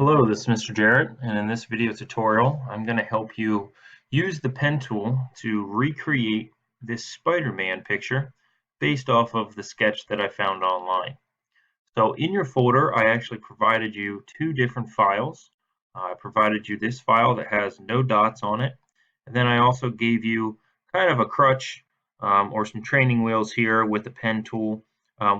Hello, this is Mr. Jarrett, and in this video tutorial, I'm going to help you use the pen tool to recreate this Spider-Man picture based off of the sketch that I found online. So in your folder, I actually provided you two different files. I provided you this file that has no dots on it, and then I also gave you kind of a crutch or some training wheels here with the pen tool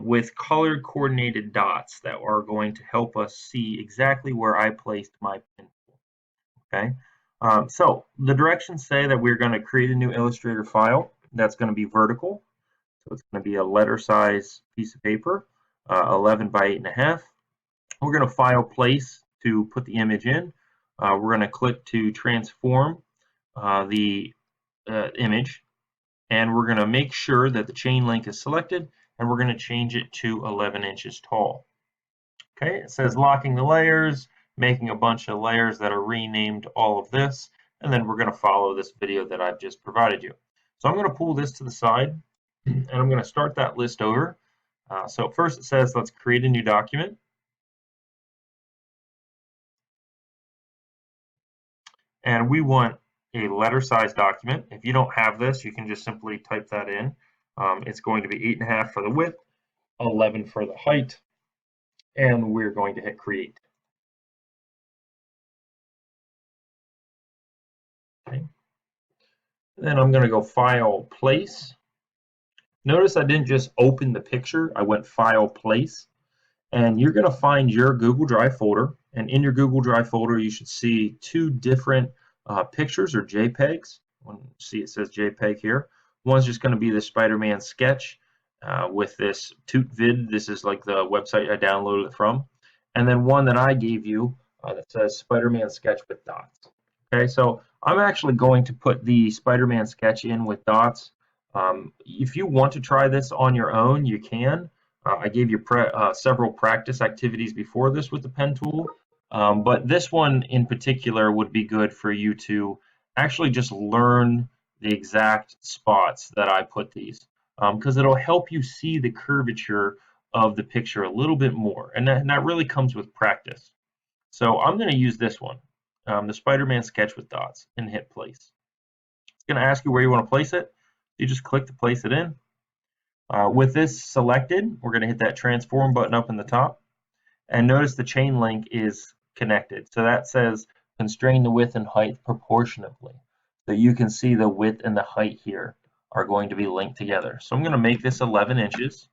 with colored coordinated dots that are going to help us see exactly where I placed my pen tool. Okay, so the directions say that we're going to create a new Illustrator file that's going to be vertical. So it's going to be a letter size piece of paper, 11 by 8.5. We're going to file place to put the image in. We're going to click to transform the image, and we're going to make sure that the chain link is selected, and we're going to change it to 11 inches tall. Okay, it says locking the layers, making a bunch of layers that are renamed all of this, and then we're going to follow this video that I've just provided you. So I'm going to pull this to the side, and I'm going to start that list over. So first it says let's create a new document. And we want a letter size document. If you don't have this, you can just simply type that in. It's going to be 8.5 for the width, 11 for the height, and we're going to hit create. Okay. Then I'm going to go file place. Notice I didn't just open the picture, I went file place. And you're going to find your Google Drive folder, and in your Google Drive folder you should see two different pictures or JPEGs. See, it says JPEG here. One's just going to be the Spider-Man sketch with this tootvid. This is like the website I downloaded it from. And then one that I gave you that says Spider-Man sketch with dots. Okay, so I'm actually going to put the Spider-Man sketch in with dots. If you want to try this on your own, you can. I gave you several practice activities before this with the pen tool, but this one in particular would be good for you to actually just learn the exact spots that I put these, because it'll help you see the curvature of the picture a little bit more, and that really comes with practice. So I'm going to use this one, the Spider-Man sketch with dots, and hit place. It's going to ask you where you want to place it. You just click to place it in. With this selected, we're going to hit that transform button up in the top, and notice the chain link is connected. So that says constrain the width and height proportionately. So you can see the width and the height here are going to be linked together. So I'm going to make this 11 inches.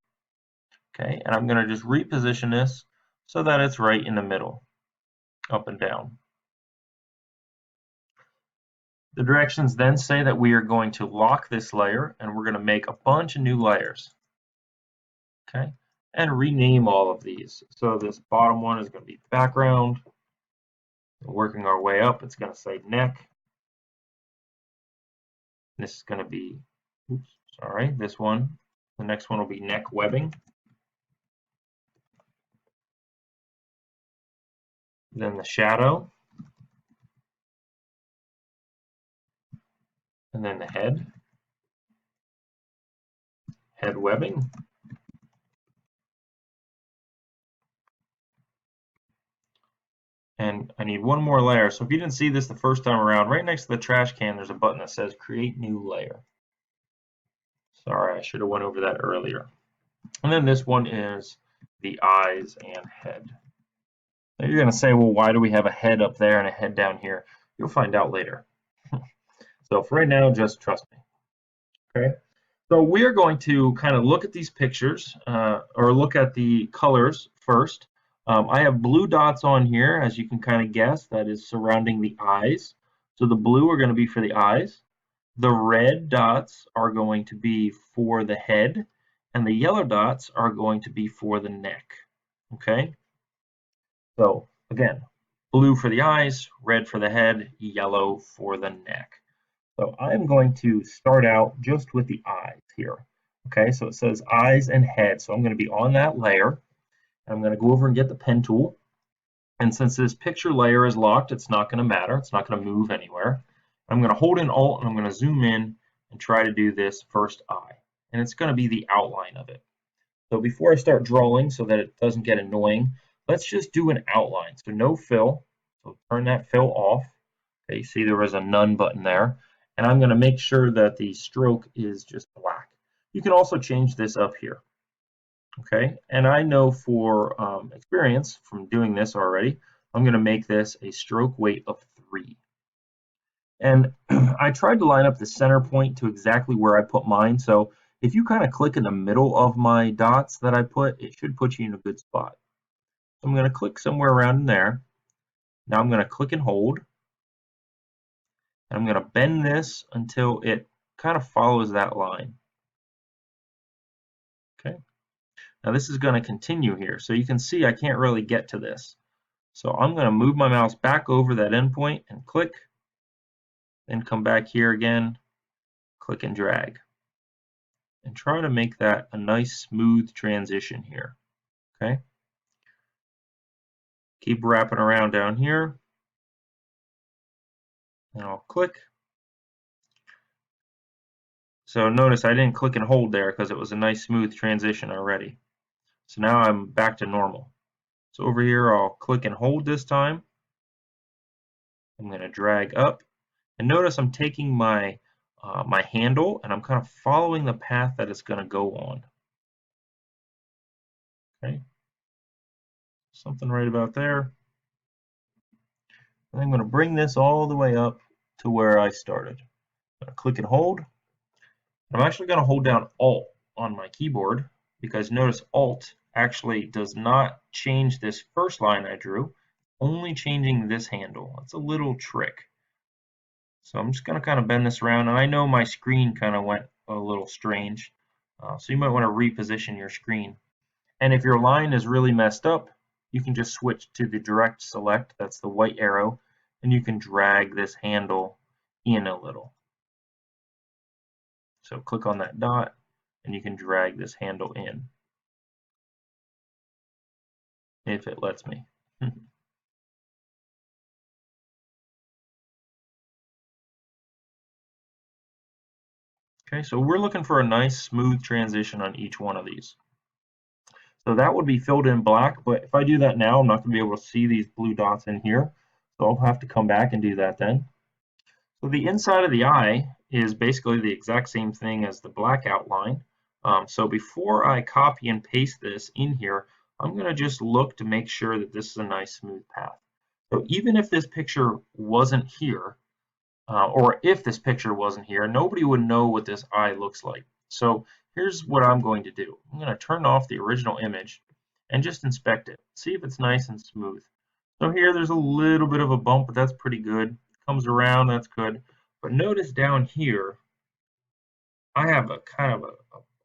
Okay, and I'm going to just reposition this so that it's right in the middle, up and down. The directions then say that we are going to lock this layer, and we're going to make a bunch of new layers. Okay, and rename all of these. So this bottom one is going to be background. Working our way up, it's going to say neck. This is going to be, oops, sorry, this one. The next one will be neck webbing. Then the shadow. And then the head. Head webbing. And I need one more layer. So if you didn't see this the first time around, right next to the trash can, there's a button that says Create New Layer. Sorry, I should have went over that earlier. And then this one is the eyes and head. Now you're going to say, well, why do we have a head up there and a head down here? You'll find out later. So for right now, just trust me. Okay. So we're going to kind of look at these pictures or look at the colors first. I have blue dots on here, as you can kind of guess, that is surrounding the eyes. So the blue are going to be for the eyes. The red dots are going to be for the head, and the yellow dots are going to be for the neck. Okay? So again, blue for the eyes, red for the head, yellow for the neck. So I'm going to start out just with the eyes here. Okay, so it says eyes and head. So I'm going to be on that layer. I'm going to go over and get the pen tool. And since this picture layer is locked, it's not going to matter. It's not going to move anywhere. I'm going to hold in Alt and I'm going to zoom in and try to do this first eye. And it's going to be the outline of it. So before I start drawing so that it doesn't get annoying, let's just do an outline. So no fill. So turn that fill off. Okay, see there was a none button there. And I'm going to make sure that the stroke is just black. You can also change this up here. Okay, and I know for experience from doing this already, I'm going to make this a stroke weight of 3. And I tried to line up the center point to exactly where I put mine. So if you kind of click in the middle of my dots that I put, it should put you in a good spot. So I'm going to click somewhere around in there. Now I'm going to click and hold. And I'm going to bend this until it kind of follows that line. Okay. Now this is going to continue here. So you can see I can't really get to this. So I'm going to move my mouse back over that endpoint and click. Then come back here again, click and drag. And try to make that a nice smooth transition here. Okay. Keep wrapping around down here. And I'll click. So notice I didn't click and hold there because it was a nice smooth transition already. So now I'm back to normal. So over here I'll click and hold this time. I'm going to drag up. And notice I'm taking my my handle and I'm kind of following the path that it's going to go on. Okay. Something right about there. And I'm going to bring this all the way up to where I started. I'm going to click and hold. I'm actually going to hold down Alt on my keyboard because notice Alt actually does not change this first line I drew, only changing this handle. It's a little trick. So I'm just going to kind of bend this around, and I know my screen kind of went a little strange, so you might want to reposition your screen. And if your line is really messed up, you can just switch to the direct select, that's the white arrow, and you can drag this handle in a little. So click on that dot, and you can drag this handle in, if it lets me. Okay, so we're looking for a nice smooth transition on each one of these. So that would be filled in black, but if I do that now, I'm not going to be able to see these blue dots in here. So I'll have to come back and do that then. So the inside of the eye is basically the exact same thing as the black outline. So before I copy and paste this in here, I'm going to just look to make sure that this is a nice smooth path. So even if this picture wasn't here, or if this picture wasn't here, nobody would know what this eye looks like. So here's what I'm going to do. I'm going to turn off the original image and just inspect it. See if it's nice and smooth. So here there's a little bit of a bump, but that's pretty good. Comes around, that's good. But notice down here, I have a kind of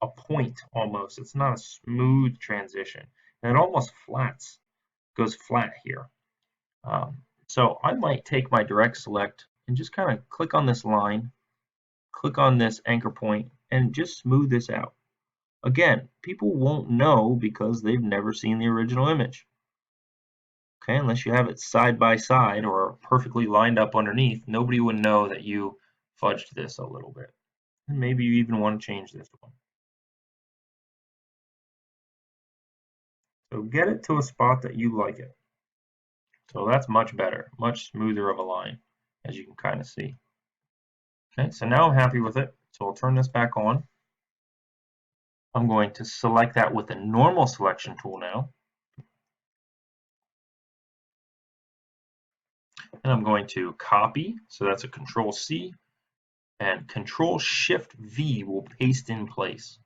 a point almost. It's not a smooth transition. And it almost goes flat here. So I might take my direct select and just kind of click on this line, click on this anchor point, and just smooth this out. Again, people won't know because they've never seen the original image. Okay, unless you have it side by side or perfectly lined up underneath, nobody would know that you fudged this a little bit. And maybe you even want to change this one. So get it to a spot that you like it. So that's much better, much smoother of a line, as you can kind of see. Okay, so now I'm happy with it. So I'll turn this back on. I'm going to select that with the normal selection tool now. And I'm going to copy, so that's a Control C, and Control Shift V will paste in place.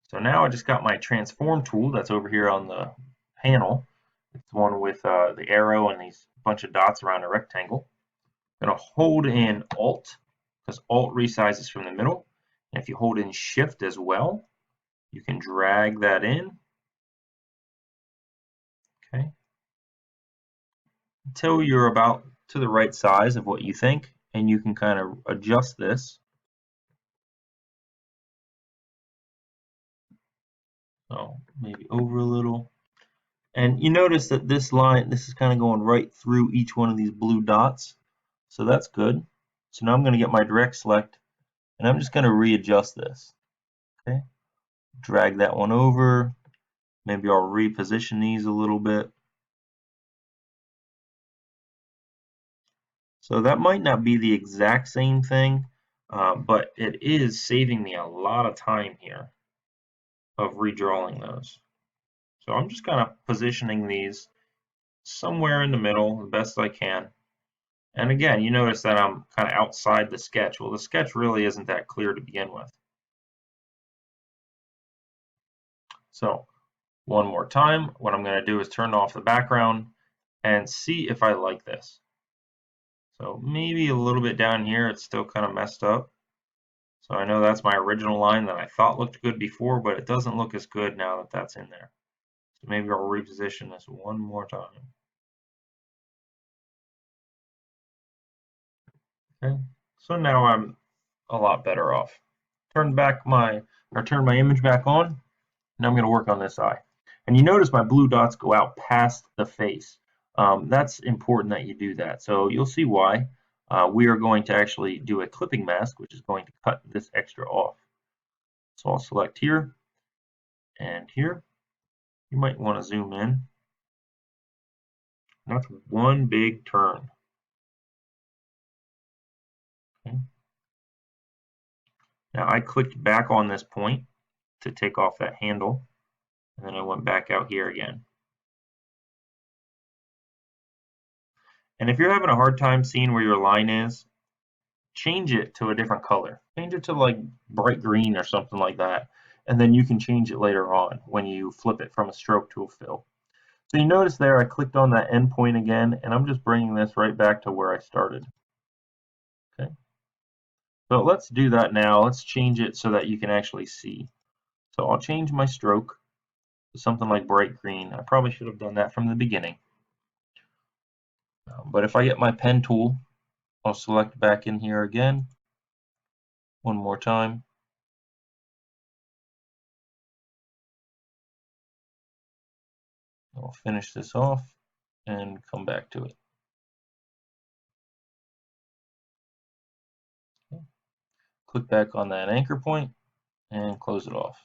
So now I just got my transform tool that's over here on the panel. It's the one with the arrow and these bunch of dots around a rectangle. I'm going to hold in Alt, because Alt resizes from the middle. And if you hold in Shift as well, you can drag that in. Okay. Until you're about to the right size of what you think, and you can kind of adjust this. So maybe over a little. And you notice that this line, this is kind of going right through each one of these blue dots. So that's good. So now I'm going to get my direct select, and I'm just going to readjust this. Okay. Drag that one over, Maybe I'll reposition these a little bit. So that might not be the exact same thing, but it is saving me a lot of time here of redrawing those. So I'm just kind of positioning these somewhere in the middle the best I can. And again, you notice that I'm kind of outside the sketch. Well, the sketch really isn't that clear to begin with. So one more time, what I'm going to do is turn off the background and see if I like this. So maybe a little bit down here, it's still kind of messed up. So I know that's my original line that I thought looked good before, but it doesn't look as good now that that's in there. So maybe I'll reposition this one more time. Okay, so now I'm a lot better off. Turn my image back on, and I'm going to work on this eye. And you notice my blue dots go out past the face. That's important that you do that. So you'll see why. We are going to actually do a clipping mask, which is going to cut this extra off. So I'll select here and here. You might want to zoom in. That's one big turn. Okay. Now I clicked back on this point to take off that handle, and then I went back out here again. And if you're having a hard time seeing where your line is, change it to a different color. Change it to like bright green or something like that. And then you can change it later on when you flip it from a stroke to a fill. So you notice there I clicked on that end point again, and I'm just bringing this right back to where I started. Okay. So let's do that now. Let's change it so that you can actually see. So I'll change my stroke to something like bright green. I probably should have done that from the beginning. But if I get my pen tool, I'll select back in here again, one more time. I'll finish this off and come back to it. Okay. Click back on that anchor point and close it off.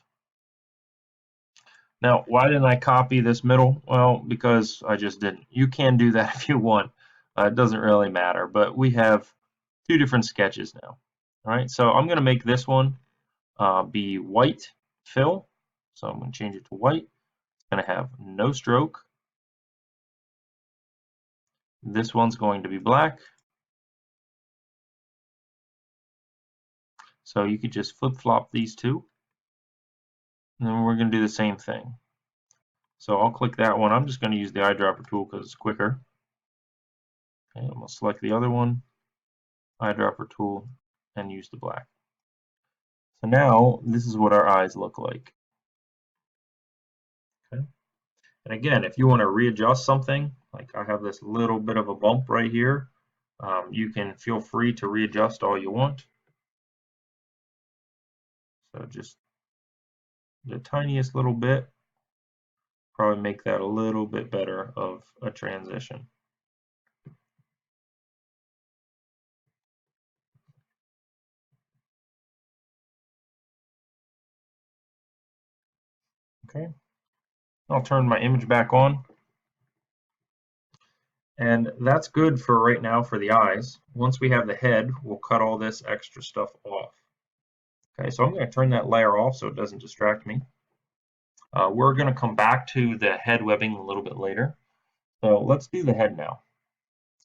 Now, why didn't I copy this middle? Well, because I just didn't. You can do that if you want. It doesn't really matter, but we have two different sketches now. All right, so I'm going to make this one be white fill. So I'm going to change it to white. It's going to have no stroke. This one's going to be black. So you could just flip-flop these two. And then we're going to do the same thing. So I'll click that one. I'm just going to use the eyedropper tool because it's quicker. Okay, I'm going to select the other one, eyedropper tool, and use the black. So now this is what our eyes look like. Okay. And again, if you want to readjust something, like I have this little bit of a bump right here, you can feel free to readjust all you want. So just the tiniest little bit, probably make that a little bit better of a transition. Okay, I'll turn my image back on. And that's good for right now for the eyes. Once we have the head, we'll cut all this extra stuff off. Okay, so I'm going to turn that layer off so it doesn't distract me. We're going to come back to the head webbing a little bit later. So let's do the head now.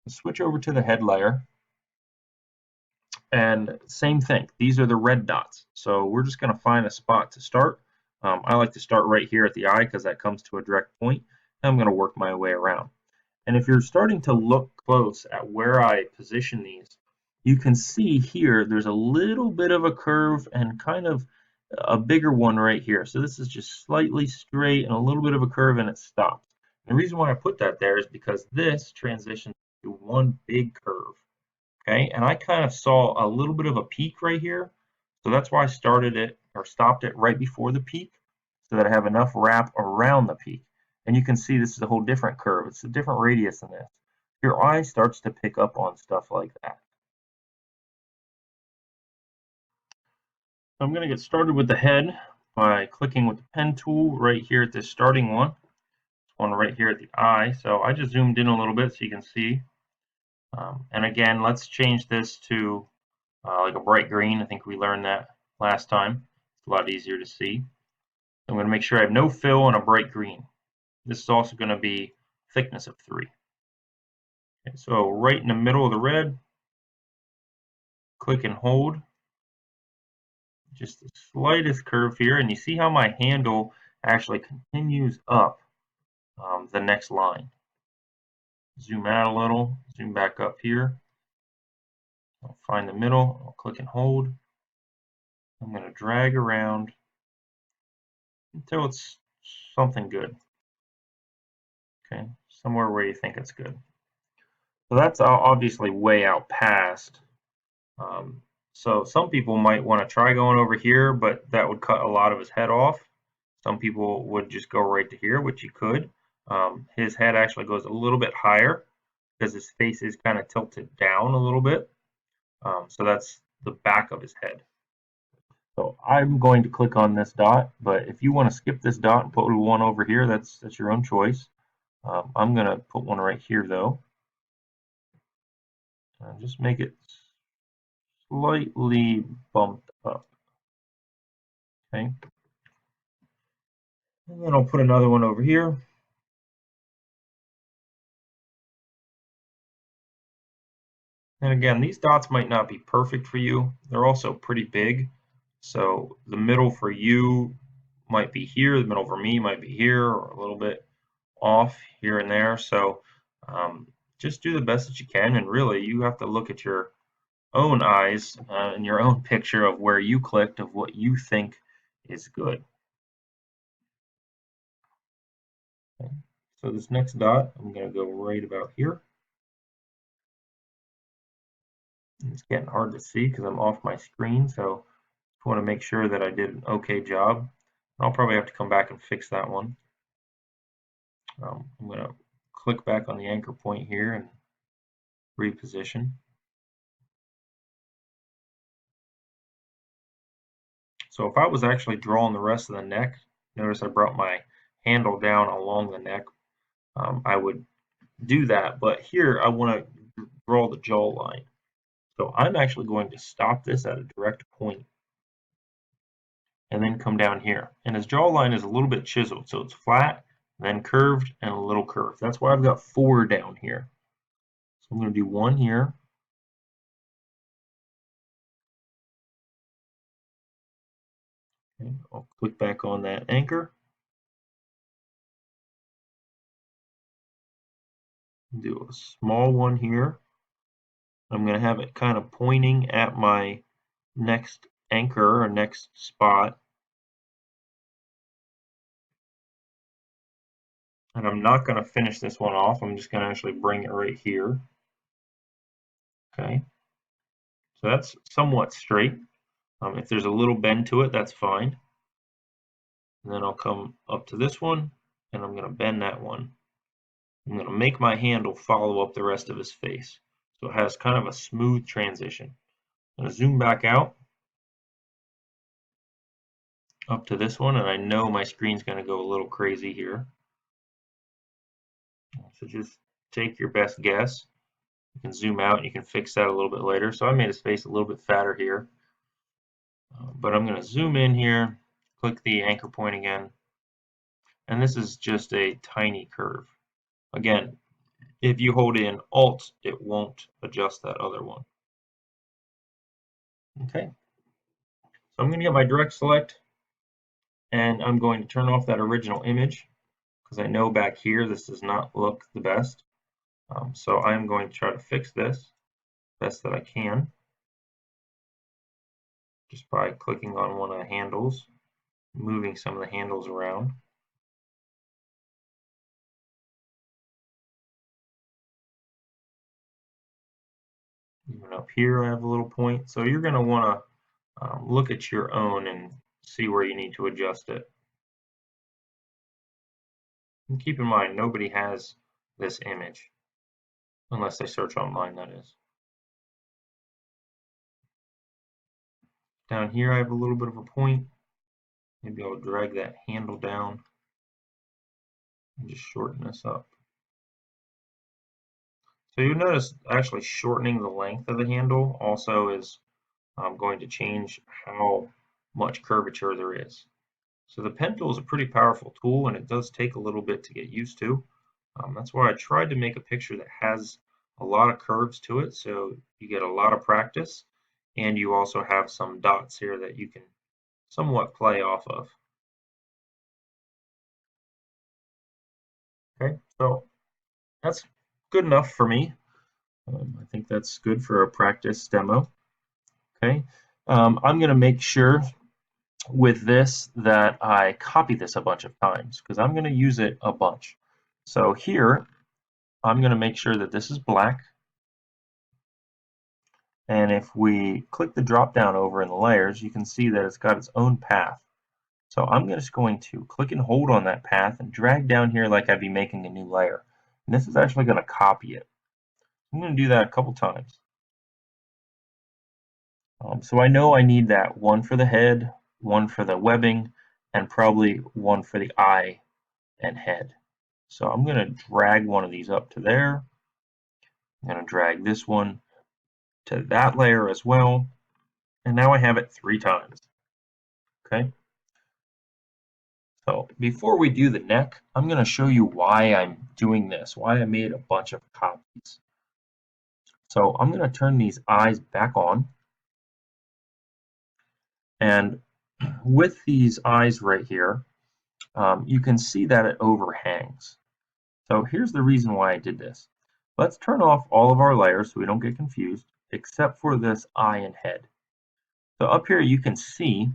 Switch over to the head layer. And same thing, these are the red dots. So we're just going to find a spot to start. I like to start right here at the eye because that comes to a direct point. And I'm going to work my way around. And if you're starting to look close at where I position these, you can see here there's a little bit of a curve and kind of a bigger one right here. So this is just slightly straight and a little bit of a curve and it stops. And the reason why I put that there is because this transitions to one big curve. Okay, and I kind of saw a little bit of a peak right here. So that's why I started it or stopped it right before the peak so that I have enough wrap around the peak. And you can see this is a whole different curve. It's a different radius than this. Your eye starts to pick up on stuff like that. I'm going to get started with the head. by clicking with the pen tool right here at this starting one. This one right here at the eye. So I just zoomed in a little bit so you can see. And again, let's change this to like a bright green. I think we learned that last time. It's a lot easier to see. I'm going to make sure I have no fill and a bright green. This is also going to be thickness of 3. Okay, so right in the middle of the red, click and hold. Just the slightest curve here, and you see how my handle actually continues up the next line. Zoom out a little, zoom back up here. I'll find the middle, I'll click and hold. I'm going to drag around until it's something good. Okay, somewhere where you think it's good. So that's obviously way out past. So some people might want to try going over here, but that would cut a lot of his head off. Some people would just go right to here, which you could. His head actually goes a little bit higher because his face is kind of tilted down a little bit. So that's the back of his head. So I'm going to click on this dot, but if you want to skip this dot and put one over here, that's your own choice. I'm going to put one right here though. Just make it slightly bumped up. Okay. And then I'll put another one over here. And again, these dots might not be perfect for you. They're also pretty big. So the middle for you might be here, the middle for me might be here, or a little bit off here and there. So just do the best that you can. And really, you have to look at your own eyes and your own picture of where you clicked, of what you think is good. Okay. So this next dot, I'm going to go right about here. It's getting hard to see because I'm off my screen, so just want to make sure that I did an okay job. I'll probably have to come back and fix that one. I'm going to click back on the anchor point here and reposition. So if I was actually drawing the rest of the neck, notice I brought my handle down along the neck. I would do that, but here I want to draw the jaw line. So I'm actually going to stop this at a direct point and then come down here. And his jawline is a little bit chiseled, so it's flat, then curved, and a little curved. That's why I've got 4 down here. So I'm going to do 1 here. Okay, I'll click back on that anchor. Do a small one here. I'm going to have it kind of pointing at my next anchor or next spot. And I'm not going to finish this one off. I'm just going to actually bring it right here. Okay. So that's somewhat straight. If there's a little bend to it, that's fine. And then I'll come up to this one, and I'm going to bend that one. I'm going to make my handle follow up the rest of his face. So it has kind of a smooth transition. I'm going to zoom back out up to this one, and I know my screen's going to go a little crazy here. So just take your best guess. You can zoom out and you can fix that a little bit later. So I made his face a little bit fatter here. But I'm going to zoom in here, click the anchor point again, and this is just a tiny curve. Again, if you hold in Alt, it won't adjust that other one. Okay, so I'm going to get my direct select, and I'm going to turn off that original image because I know back here this does not look the best. So I'm going to try to fix this best that I can just by clicking on one of the handles, moving some of the handles around. Even up here I have a little point. So you're going to want to look at your own and see where you need to adjust it. And keep in mind, nobody has this image, unless they search online, that is. Down here I have a little bit of a point. Maybe I'll drag that handle down and just shorten this up. So you'll notice actually shortening the length of the handle also is going to change how much curvature there is. So the pen tool is a pretty powerful tool and it does take a little bit to get used to. That's why I tried to make a picture that has a lot of curves to it so you get a lot of practice and you also have some dots here that you can somewhat play off of. Okay, so that's good enough for me. I think that's good for a practice demo. Okay, I'm going to make sure with this that I copy this a bunch of times because I'm going to use it a bunch. So here, I'm going to make sure that this is black. And if we click the drop down over in the layers, you can see that it's got its own path. So I'm just going to click and hold on that path and drag down here like I'd be making a new layer. And this is actually going to copy it. I'm going to do that a couple times. So I know I need that one for the head, one for the webbing, and probably one for the eye and head. So I'm going to drag one of these up to there. I'm going to drag this one to that layer as well. And now I have it 3 times. Okay. So before we do the neck, I'm going to show you why I'm doing this, why I made a bunch of copies. So I'm going to turn these eyes back on. And with these eyes right here, you can see that it overhangs. So here's the reason why I did this. Let's turn off all of our layers so we don't get confused, except for this eye and head. So up here you can see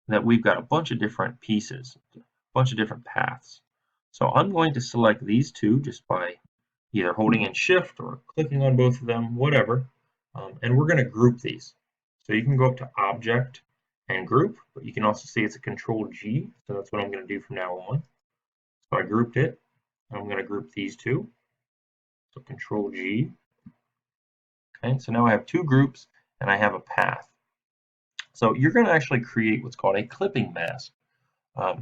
that we've got a bunch of different pieces, a bunch of different paths. So I'm going to select these two just by either holding in shift or clicking on both of them, whatever. And we're going to group these. So you can go up to object and group, but you can also see it's a control G. So that's what I'm going to do from now on. So I grouped it. I'm going to group these two. So control G. Okay, so now I have 2 groups and I have a path. So you're going to actually create what's called a clipping mask.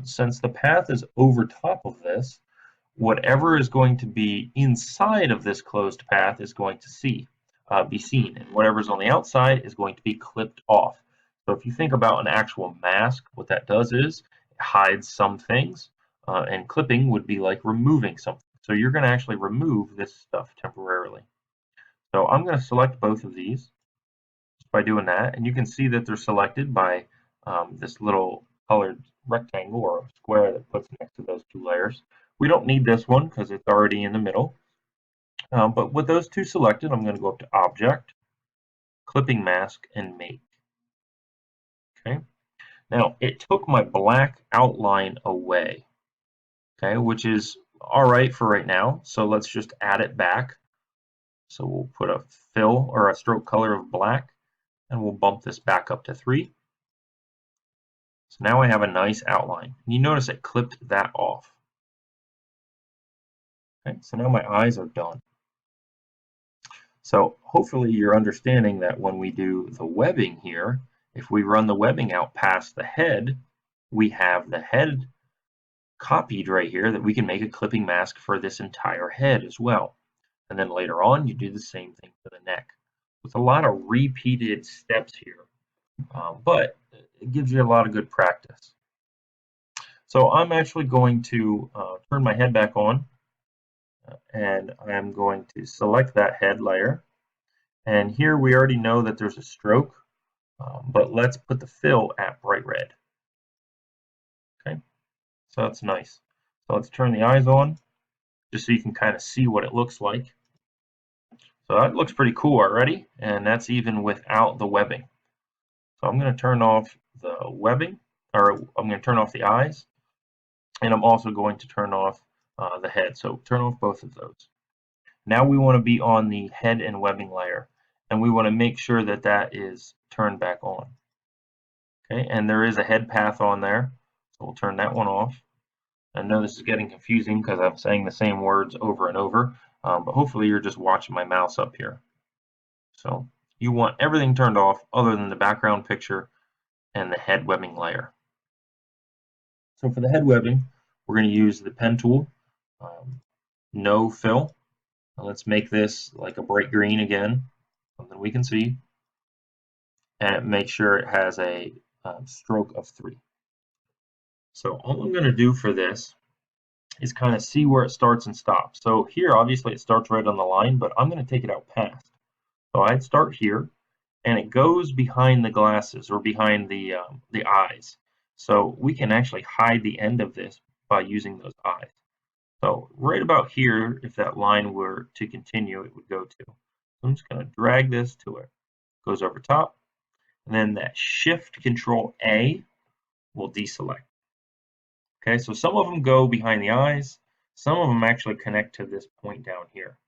Since the path is over top of this, whatever is going to be inside of this closed path is going to be seen, and whatever's on the outside is going to be clipped off. So if you think about an actual mask, what that does is it hides some things, and clipping would be like removing something. So you're going to actually remove this stuff temporarily. So I'm going to select both of these just by doing that, and you can see that they're selected by this little colored rectangle or square that puts next to those 2 layers. We don't need this one because it's already in the middle. But with those 2 selected, I'm going to go up to Object, Clipping Mask, and Make. Okay. Now it took my black outline away. Okay, which is all right for right now. So let's just add it back. So we'll put a fill or a stroke color of black, and we'll bump this back up to 3. So now I have a nice outline. And you notice it clipped that off. Okay, so now my eyes are done. So hopefully you're understanding that when we do the webbing here, if we run the webbing out past the head, we have the head copied right here that we can make a clipping mask for this entire head as well. And then later on, you do the same thing for the neck. With a lot of repeated steps here, but it gives you a lot of good practice. So I'm actually going to turn my head back on, and I'm going to select that head layer. And here we already know that there's a stroke, but let's put the fill at bright red. Okay, so that's nice. So let's turn the eyes on, just so you can kind of see what it looks like. So that looks pretty cool already, and that's even without the webbing. So I'm going to turn off the webbing, or I'm going to turn off the eyes, and I'm also going to turn off the head. So turn off both of those. Now we want to be on the head and webbing layer, and we want to make sure that that is turned back on. Okay, and there is a head path on there, so we'll turn that one off. I know this is getting confusing because I'm saying the same words over and over, but hopefully you're just watching my mouse up here. So you want everything turned off other than the background picture and the head webbing layer. So for the head webbing, we're going to use the pen tool, no fill. Now let's make this like a bright green again, something we can see, and make sure it has a stroke of 3. So all I'm going to do for this is kind of see where it starts and stops. So here, obviously, it starts right on the line, but I'm going to take it out past. So I'd start here, and it goes behind the glasses or behind the eyes. So we can actually hide the end of this by using those eyes. So right about here, if that line were to continue, it would go to. So I'm just going to drag this to it. Goes over top, and then that Shift Control A will deselect. Okay, so some of them go behind the eyes, some of them actually connect to this point down here.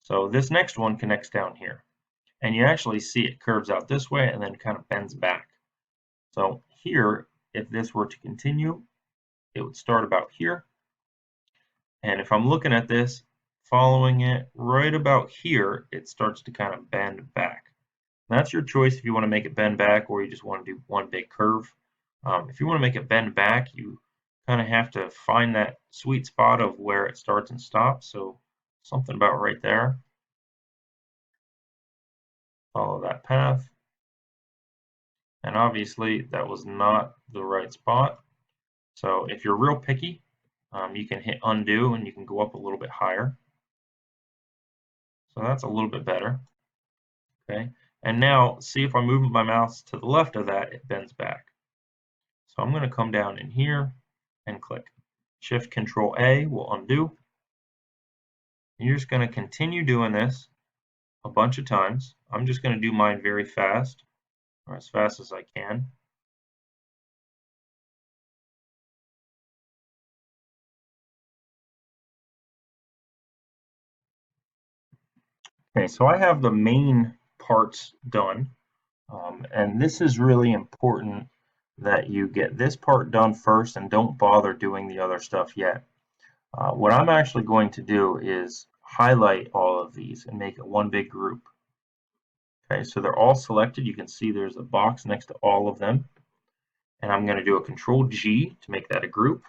So this next one connects down here, and you actually see it curves out this way and then kind of bends back. So here, if this were to continue, it would start about here. And if I'm looking at this, following it right about here, it starts to kind of bend back. And that's your choice if you want to make it bend back or you just want to do one big curve. If you want to make it bend back, you kind of have to find that sweet spot of where it starts and stops. So something about right there. Follow that path. And obviously that was not the right spot. So if you're real picky, you can hit undo and you can go up a little bit higher. So that's a little bit better. Okay. And now see if I move my mouse to the left of that, it bends back. So I'm going to come down in here and click. Shift Control A will undo. And you're just going to continue doing this a bunch of times. I'm just going to do mine very fast, or as fast as I can. Okay, so I have the main parts done, and this is really important that you get this part done first and don't bother doing the other stuff yet. What I'm actually going to do is highlight all of these and make it one big group. Okay, so they're all selected. You can see there's a box next to all of them. And I'm going to do a Control G to make that a group.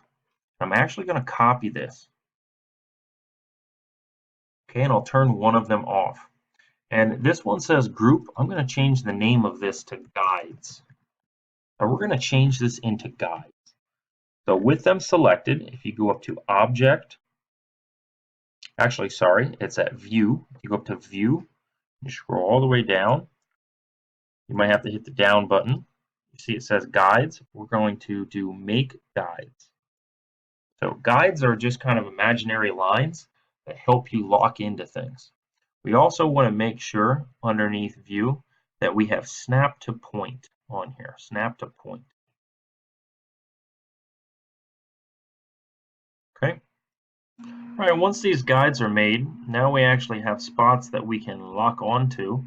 I'm actually going to copy this. Okay, and I'll turn one of them off. And this one says group. I'm going to change the name of this to guides. And we're going to change this into guides. So with them selected, if you go up to Object, actually, sorry, it's at View. If you go up to View, you scroll all the way down. You might have to hit the down button. You see it says Guides. We're going to do Make Guides. So guides are just kind of imaginary lines that help you lock into things. We also want to make sure underneath View that we have Snap to Point on here. Snap to Point. Okay. All right, once these guides are made, now we actually have spots that we can lock onto.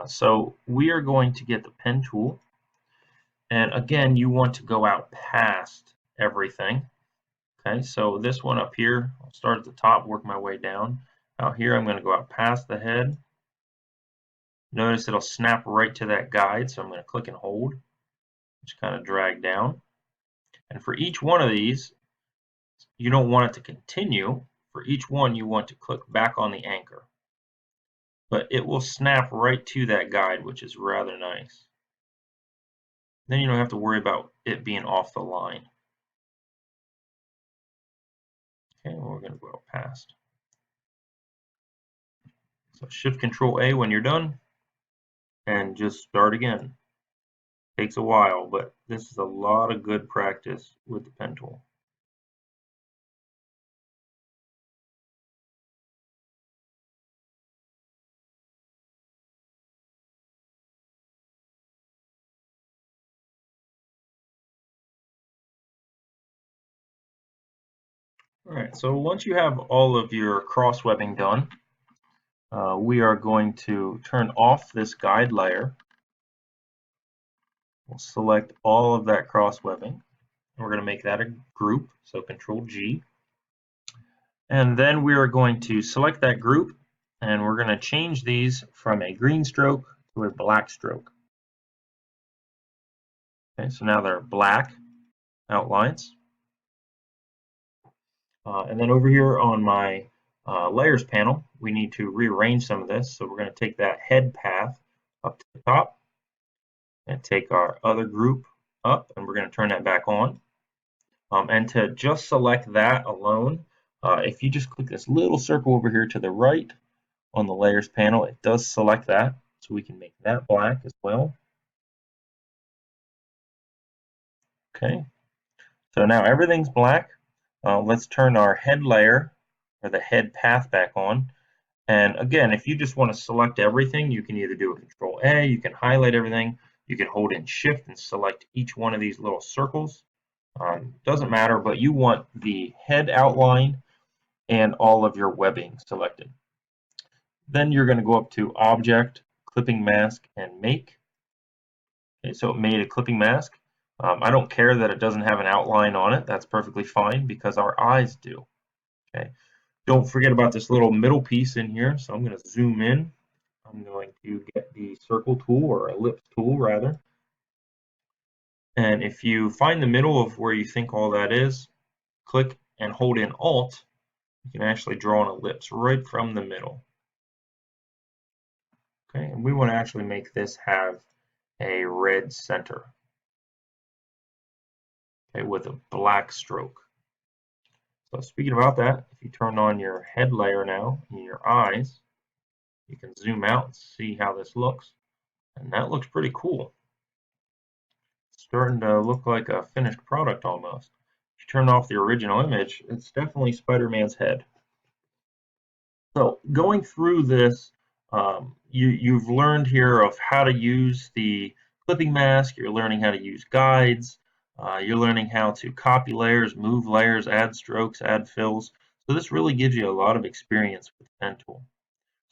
So we are going to get the pen tool. And again, you want to go out past everything. Okay, so this one up here, I'll start at the top, work my way down. Out here, I'm going to go out past the head. Notice it'll snap right to that guide, so I'm going to click and hold. Just kind of drag down. And for each one of these, you don't want it to continue. For each one, you want to click back on the anchor. But it will snap right to that guide, which is rather nice. Then you don't have to worry about it being off the line. Okay, well, we're going to go past. So Shift Control A when you're done, and just start again. Takes a while, but this is a lot of good practice with the pen tool. All right, so once you have all of your cross webbing done, we are going to turn off this guide layer. We'll select all of that cross webbing. We're going to make that a group, so Control G. And then we are going to select that group, and we're going to change these from a green stroke to a black stroke. Okay, so now they're black. outlines. And then over here on my layers panel, we need to rearrange some of this. So we're going to take that head path up to the top and take our other group up, and we're going to turn that back on. And to just select that alone, if you just click this little circle over here to the right on the layers panel, it does select that. So we can make that black as well. Okay, so now everything's black. Let's turn our head layer or the head path back on. And again, if you just want to select everything, you can either do a Control A, you can highlight everything, you can hold in Shift and select each one of these little circles. Doesn't matter, but you want the head outline and all of your webbing selected. Then you're going to go up to Object, Clipping Mask, and Make. Okay, so it made a clipping mask. I don't care that it doesn't have an outline on it. That's perfectly fine because our eyes do. Okay. Don't forget about this little middle piece in here. So I'm going to zoom in. I'm going to get the circle tool or ellipse tool rather. And if you find the middle of where you think all that is, click and hold in Alt. You can actually draw an ellipse right from the middle. Okay, and we want to actually make this have a red center. Okay, with a black stroke. So speaking about that, if you turn on your head layer now in your eyes, you can zoom out and see how this looks. And that looks pretty cool. It's starting to look like a finished product almost. If you turn off the original image, it's definitely Spider-Man's head. So going through this, you've learned here of how to use the clipping mask, you're learning how to use guides, you're learning how to copy layers, move layers, add strokes, add fills. So this really gives you a lot of experience with the pen tool.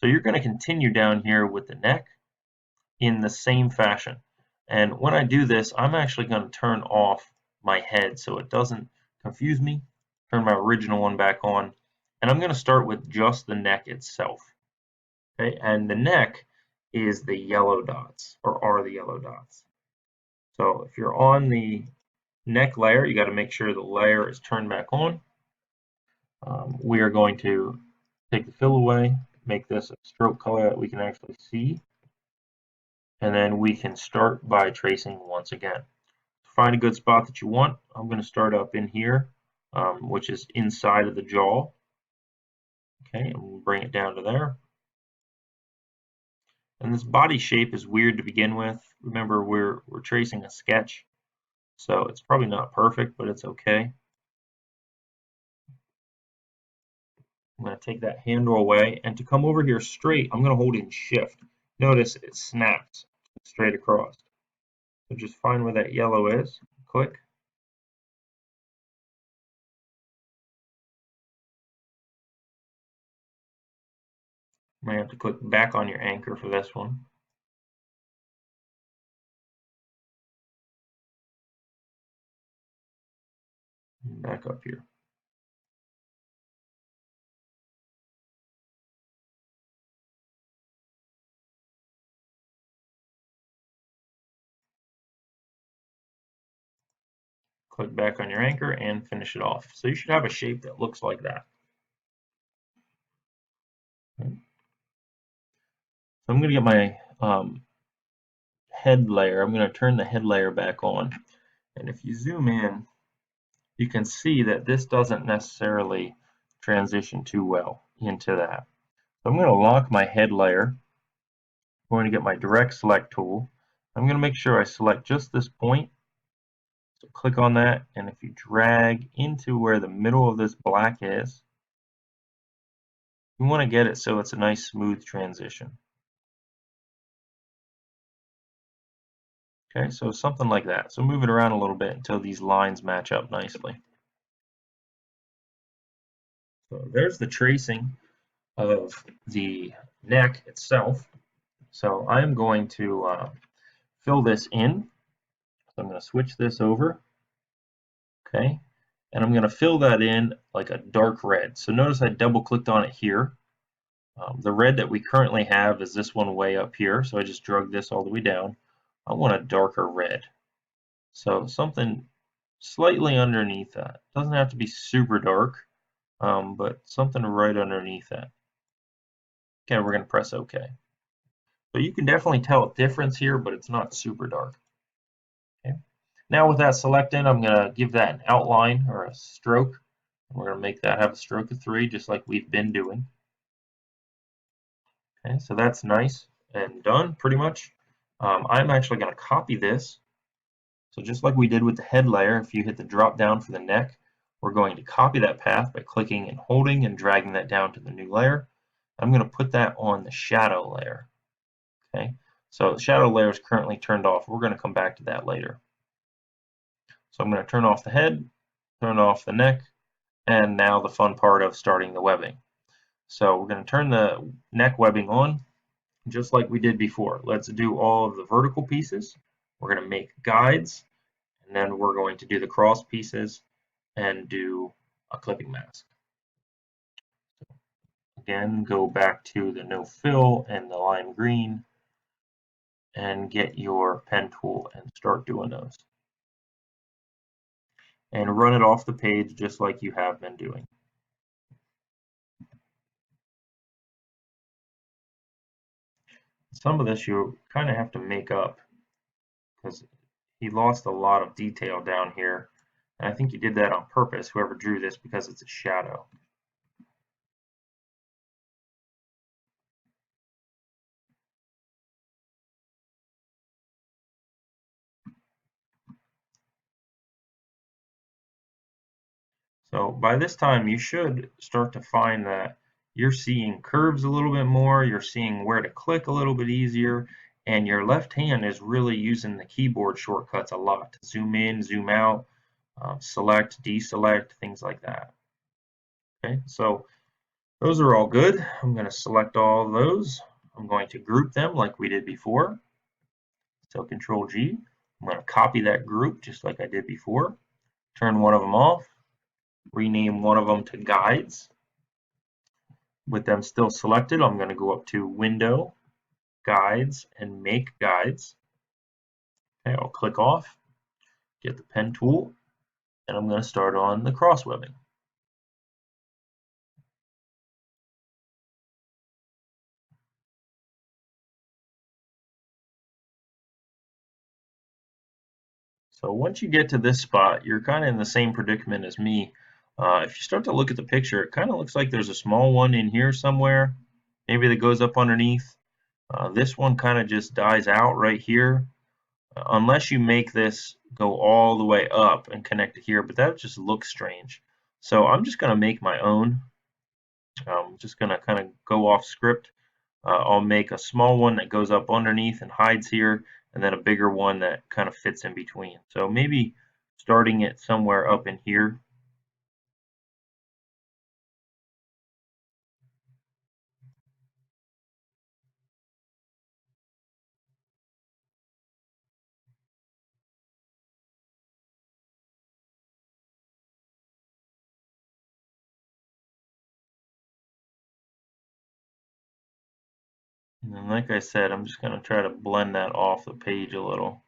So you're going to continue down here with the neck in the same fashion. And when I do this, I'm actually going to turn off my head so it doesn't confuse me. Turn my original one back on. And I'm going to start with just the neck itself. Okay, and the neck is the yellow dots, or are the yellow dots. So if you're on the neck layer, you got to make sure the layer is turned back on. We are going to take the fill away, make this a stroke color that we can actually see, and then we can start by tracing once again. Find a good spot that you want. I'm going to start up in here, which is inside of the jaw. Okay, and we'll bring it down to there. And this body shape is weird to begin with. Remember, we're tracing a sketch, so it's probably not perfect, but it's okay. I'm going to take that handle away, and to come over here straight, I'm going to hold in Shift. Notice it snaps straight across. So just find where that yellow is, click. You might have to click back on your anchor for this one. Back up here. Click back on your anchor and finish it off. So you should have a shape that looks like that. So I'm going to get my head layer. I'm going to turn the head layer back on. And if you zoom in, you can see that this doesn't necessarily transition too well into that. So I'm going to lock my head layer. I'm going to get my direct select tool. I'm going to make sure I select just this point. So click on that, and if you drag into where the middle of this black is, you want to get it so it's a nice smooth transition. Okay, so something like that. So move it around a little bit until these lines match up nicely. So there's the tracing of the neck itself. So I'm going to fill this in. So I'm going to switch this over. Okay, and I'm going to fill that in like a dark red. So notice I double clicked on it here. The red that we currently have is this one way up here. So I just drug this all the way down. I want a darker red. So something slightly underneath that. Doesn't have to be super dark, but something right underneath that. Okay, we're going to press OK. So you can definitely tell a difference here, but it's not super dark. Okay. Now with that selected, I'm going to give that an outline or a stroke. We're going to make that have a stroke of 3, just like we've been doing. Okay, so that's nice and done pretty much. I'm actually going to copy this. So just like we did with the head layer, if you hit the drop down for the neck, we're going to copy that path by clicking and holding and dragging that down to the new layer. I'm going to put that on the shadow layer. Okay, so the shadow layer is currently turned off. We're going to come back to that later. So I'm going to turn off the head, turn off the neck, and now the fun part of starting the webbing. So we're going to turn the neck webbing on just like we did before. Let's do all of the vertical pieces. We're going to make guides, and then we're going to do the cross pieces and do a clipping mask. Again, go back to the no fill and the lime green and get your pen tool and start doing those. And run it off the page just like you have been doing. Some of this you kind of have to make up because he lost a lot of detail down here. And I think he did that on purpose, whoever drew this, because it's a shadow. So by this time, you should start to find that you're seeing curves a little bit more, you're seeing where to click a little bit easier, and your left hand is really using the keyboard shortcuts a lot to zoom in, zoom out, select, deselect, things like that. Okay, so those are all good. I'm going to select all of those. I'm going to group them like we did before. So Control G. I'm going to copy that group just like I did before. Turn one of them off. Rename one of them to Guides. With them still selected, I'm going to go up to Window, Guides, and Make Guides. Okay, I'll click off, get the pen tool, and I'm going to start on the cross webbing. So once you get to this spot, you're kind of in the same predicament as me. If you start to look at the picture, it kind of looks like there's a small one in here somewhere, maybe that goes up underneath. This one kind of just dies out right here, unless you make this go all the way up and connect it here, but that just looks strange. So I'm just going to make my own. I'm just going to kind of go off script. I'll make a small one that goes up underneath and hides here, and then a bigger one that kind of fits in between. So maybe starting it somewhere up in here. And then, like I said, I'm just going to try to blend that off the page a little.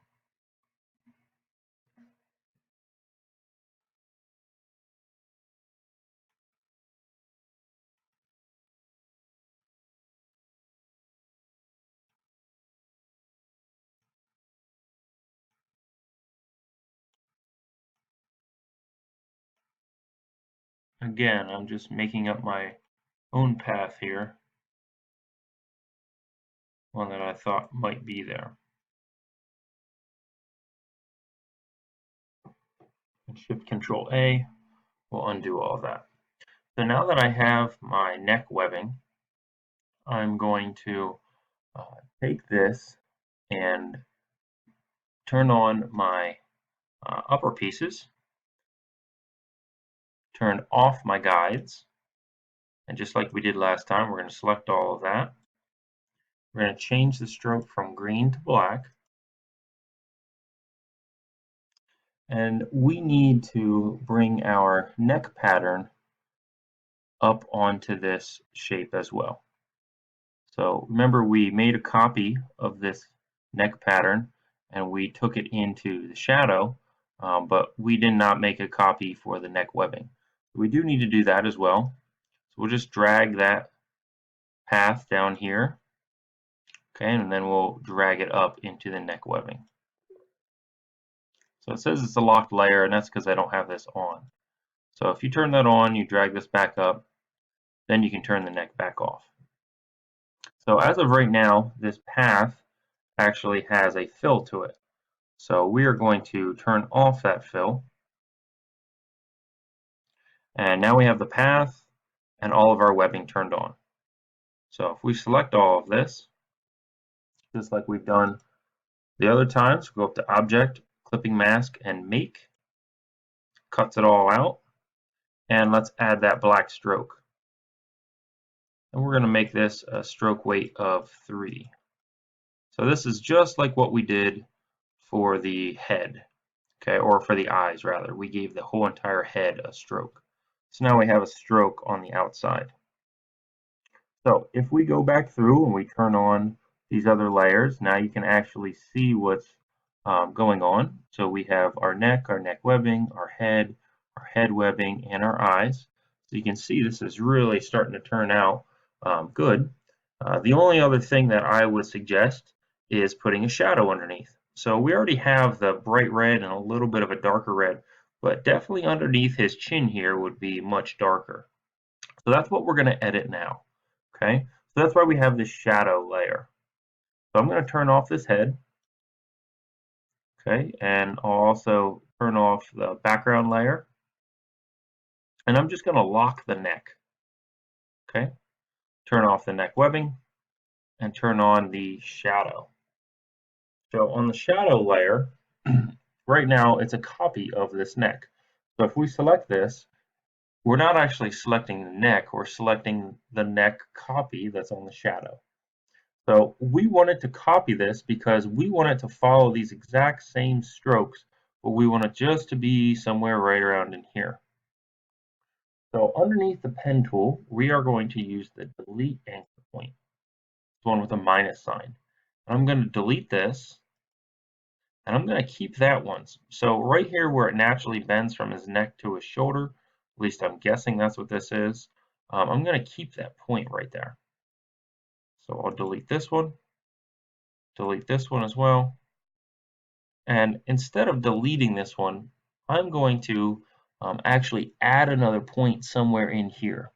Again, I'm just making up my own path here, one that I thought might be there. And Shift Control A will undo all of that. So now that I have my neck webbing, I'm going to take this and turn on my upper pieces, turn off my guides, and just like we did last time, we're going to select all of that. We're going to change the stroke from green to black. And we need to bring our neck pattern up onto this shape as well. So remember, we made a copy of this neck pattern and we took it into the shadow. but we did not make a copy for the neck webbing. We do need to do that as well. So we'll just drag that path down here, okay, and then we'll drag it up into the neck webbing. So it says it's a locked layer, and that's because I don't have this on. So if you turn that on, you drag this back up, then you can turn the neck back off. So as of right now, this path actually has a fill to it. So we are going to turn off that fill. And now we have the path and all of our webbing turned on. So if we select all of this, just like we've done the other times, go up to Object, Clipping Mask, and Make. Cuts it all out. And let's add that black stroke. And we're going to make this a stroke weight of 3. So this is just like what we did for the head, okay, or for the eyes rather. We gave the whole entire head a stroke. So now we have a stroke on the outside. So if we go back through and we turn on these other layers, now you can actually see what's going on. So we have our neck webbing, our head webbing, and our eyes. So you can see this is really starting to turn out good. The only other thing that I would suggest is putting a shadow underneath. So we already have the bright red and a little bit of a darker red, but definitely underneath his chin here would be much darker. So that's what we're going to edit now. Okay, so that's why we have this shadow layer. So I'm going to turn off this head. Okay, and I'll also turn off the background layer. And I'm just going to lock the neck. Okay, turn off the neck webbing and turn on the shadow. So on the shadow layer, right now it's a copy of this neck. So if we select this, we're not actually selecting the neck, we're selecting the neck copy that's on the shadow. So we wanted to copy this because we want it to follow these exact same strokes, but we want it just to be somewhere right around in here. So underneath the pen tool, we are going to use the delete anchor point, the one with a minus sign. And I'm going to delete this, and I'm going to keep that one. So right here where it naturally bends from his neck to his shoulder, at least I'm guessing that's what this is, I'm going to keep that point right there. So I'll delete this one as well. And instead of deleting this one, I'm going to actually add another point somewhere in here.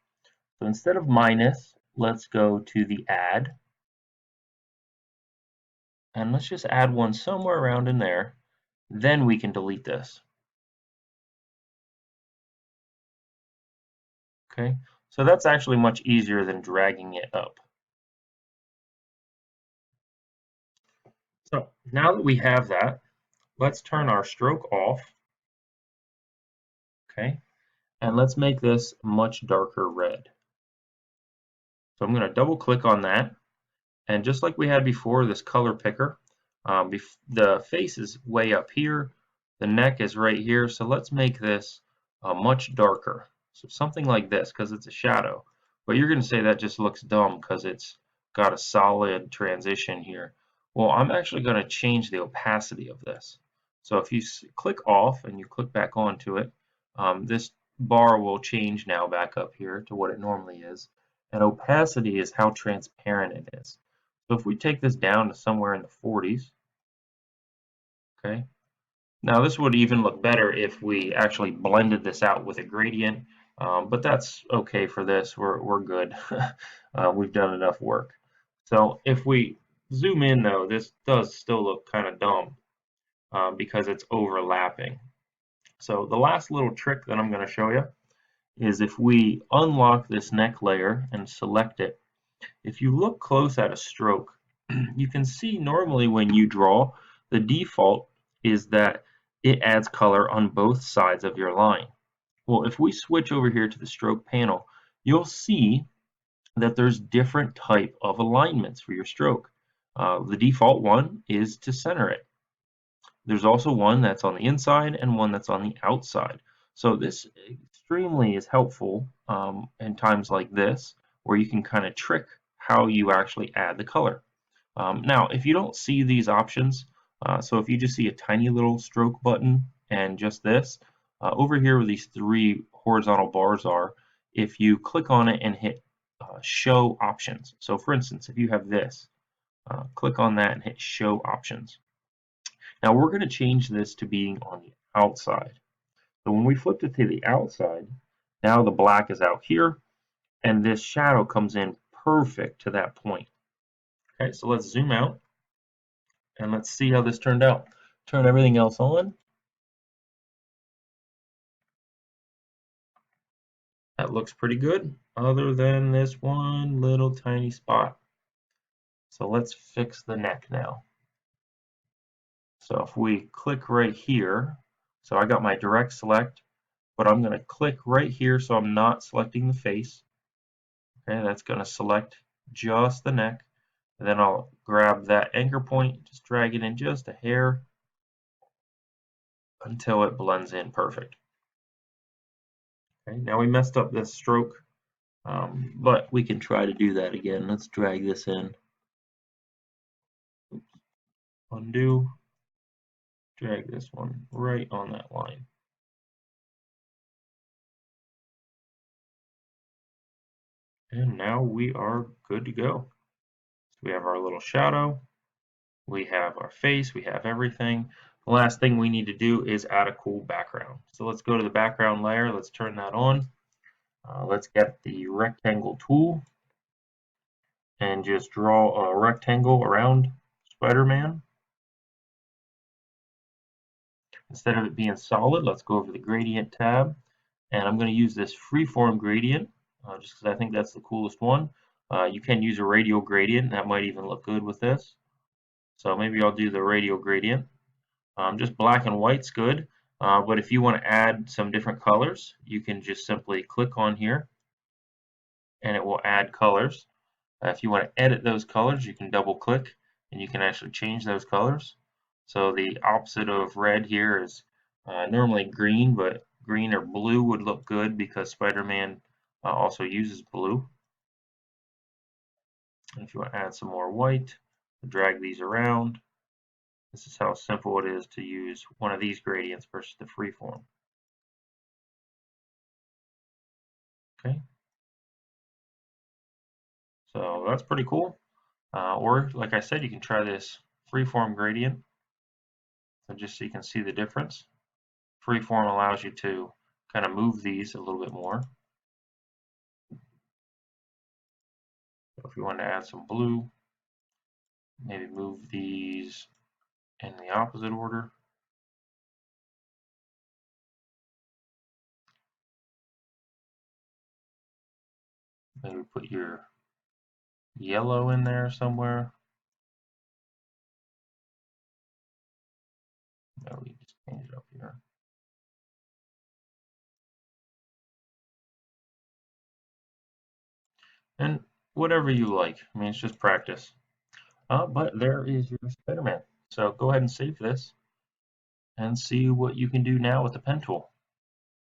So instead of minus, let's go to the add. And let's just add one somewhere around in there. Then we can delete this. Okay, so that's actually much easier than dragging it up. So now that we have that, let's turn our stroke off. Okay, and let's make this much darker red. So I'm going to double click on that. And just like we had before, this color picker, the face is way up here, the neck is right here, so let's make this much darker. So something like this, because it's a shadow. But you're going to say that just looks dumb because it's got a solid transition here. Well, I'm actually going to change the opacity of this. So if you click off and you click back onto it, this bar will change now back up here to what it normally is. And opacity is how transparent it is. So if we take this down to somewhere in the 40s, okay, now this would even look better if we actually blended this out with a gradient, but that's okay for this. We're good. We've done enough work. So if we zoom in though, this does still look kind of dumb because it's overlapping. So the last little trick that I'm going to show you is if we unlock this neck layer and select it, if you look close at a stroke, you can see normally when you draw, the default is that it adds color on both sides of your line. Well, if we switch over here to the stroke panel, you'll see that there's different type of alignments for your stroke. The default one is to center it. There's also one that's on the inside and one that's on the outside. So this extremely is helpful in times like this, where you can kind of trick how you actually add the color. Now, if you don't see these options, so if you just see a tiny little stroke button and just this, over here where these three horizontal bars are, if you click on it and hit show options. So for instance, if you have this, click on that and hit show options. Now we're going to change this to being on the outside. So when we flipped it to the outside, now the black is out here and this shadow comes in perfect to that point. Okay, so let's zoom out and let's see how this turned out. Turn everything else on. That looks pretty good, other than this one little tiny spot. So let's fix the neck now. So if we click right here, so I got my direct select, but I'm going to click right here so I'm not selecting the face. Okay, that's going to select just the neck. And then I'll grab that anchor point, just drag it in just a hair until it blends in perfect. Okay, now we messed up this stroke, but we can try to do that again. Let's drag this in. Oops. Undo. Drag this one right on that line. And now we are good to go. So we have our little shadow, we have our face, we have everything. The last thing we need to do is add a cool background. So let's go to the background layer, let's turn that on. Let's get the rectangle tool and just draw a rectangle around Spider-Man. Instead of it being solid, let's go over the gradient tab, and I'm going to use this freeform gradient just because I think that's the coolest one. You can use a radial gradient, that might even look good with this. So maybe I'll do the radial gradient. Just black and white's good, but if you want to add some different colors, you can just simply click on here and it will add colors. If you want to edit those colors, you can double click and you can actually change those colors. So the opposite of red here is normally green, but green or blue would look good because Spider-Man also uses blue. And if you want to add some more white, drag these around. This is how simple it is to use one of these gradients versus the freeform. Okay, so that's pretty cool. Or like I said, you can try this freeform gradient. So just so you can see the difference. Freeform allows you to kind of move these a little bit more. So if you want to add some blue, maybe move these in the opposite order. Maybe put your yellow in there somewhere. No, we just change it up here. And whatever you like. I mean, it's just practice. But there is your Spider-Man. So go ahead and save this and see what you can do now with the pen tool.